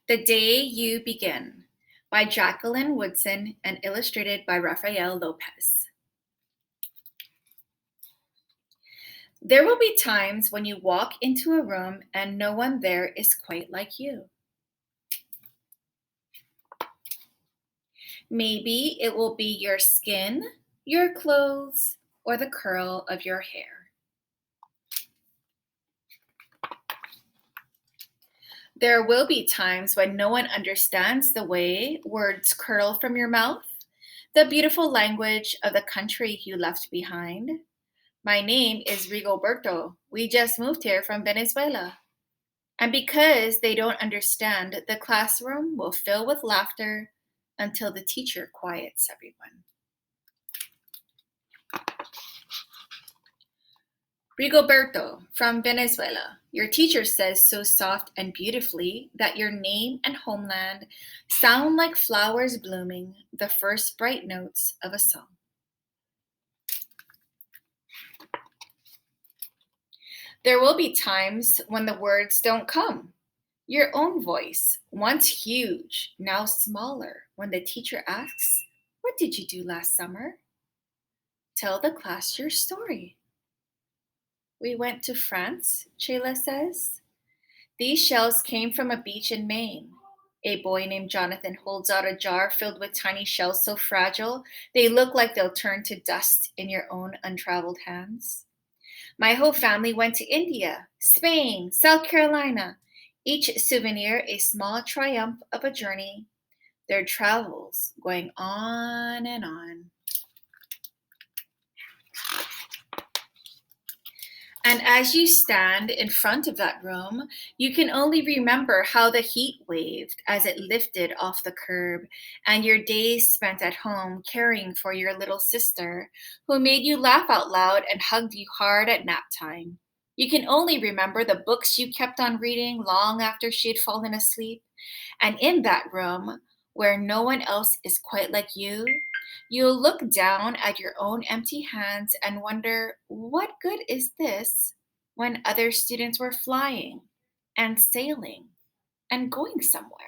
The Day You Begin by Jacqueline Woodson and illustrated by Rafael Lopez. There will be times when you walk into a room and no one there is quite like you. Maybe it will be your skin, your clothes, or the curl of your hair. There will be times when no one understands the way words curl from your mouth, the beautiful language of the country you left behind. My name is Rigoberto. We just moved here from Venezuela. And because they don't understand, the classroom will fill with laughter until the teacher quiets everyone. Rigoberto from Venezuela. Your teacher says so soft and beautifully that your name and homeland sound like flowers blooming, the first bright notes of a song. There will be times when the words don't come. Your own voice, once huge, now smaller, when the teacher asks, "What did you do last summer?" Tell the class your story. We went to France, Sheila says. These shells came from a beach in Maine. A boy named Jonathan holds out a jar filled with tiny shells so fragile they look like they'll turn to dust in your own untraveled hands. My whole family went to India, Spain, South Carolina, each souvenir a small triumph of a journey, their travels going on and on. And as you stand in front of that room, you can only remember how the heat waved as it lifted off the curb, and your days spent at home caring for your little sister, who made you laugh out loud and hugged you hard at nap time. You can only remember the books you kept on reading long after she had fallen asleep. And in that room, where no one else is quite like you'll look down at your own empty hands and wonder, what good is this when other students were flying and sailing and going somewhere?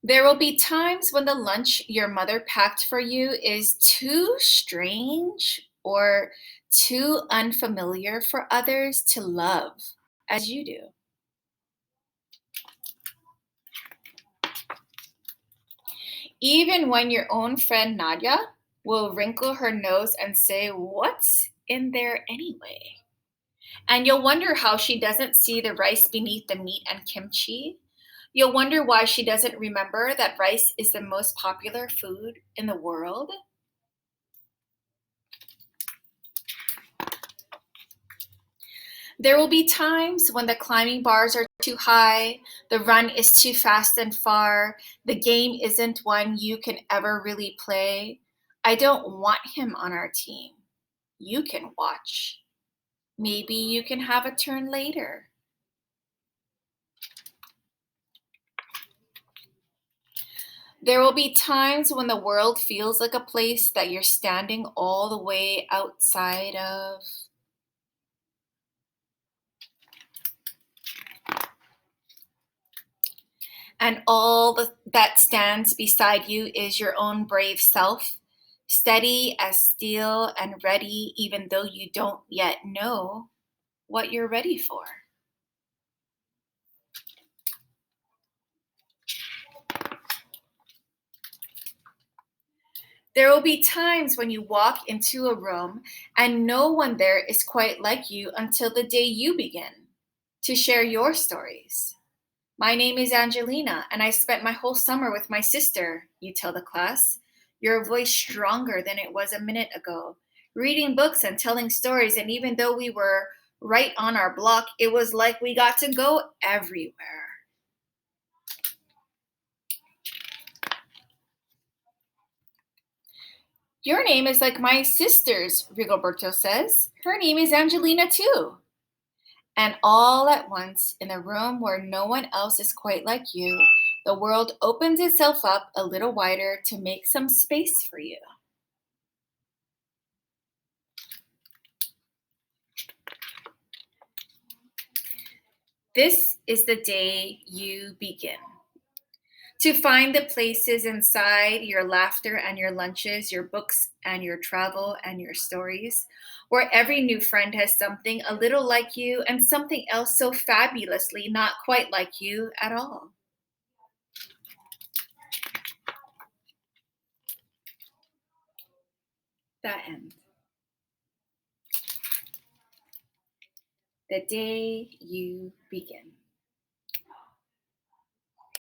There will be times when the lunch your mother packed for you is too strange or too unfamiliar for others to love as you do. Even when your own friend Nadia will wrinkle her nose and say, "What's in there anyway?" And you'll wonder how she doesn't see the rice beneath the meat and kimchi. You'll wonder why she doesn't remember that rice is the most popular food in the world. There will be times when the climbing bars are too high, the run is too fast and far, the game isn't one you can ever really play. I don't want him on our team. You can watch. Maybe you can have a turn later. There will be times when the world feels like a place that you're standing all the way outside of. And that stands beside you is your own brave self, steady as steel and ready, even though you don't yet know what you're ready for. There will be times when you walk into a room and no one there is quite like you until the day you begin to share your stories. My name is Angelina, and I spent my whole summer with my sister, you tell the class, your voice stronger than it was a minute ago, reading books and telling stories. And even though we were right on our block, it was like we got to go everywhere. Your name is like my sister's, Rigoberto says. Her name is Angelina, too. And all at once, in a room where no one else is quite like you, the world opens itself up a little wider to make some space for you. This is the day you begin. To find the places inside your laughter and your lunches, your books and your travel and your stories, where every new friend has something a little like you and something else so fabulously not quite like you at all. That end. The day you begin.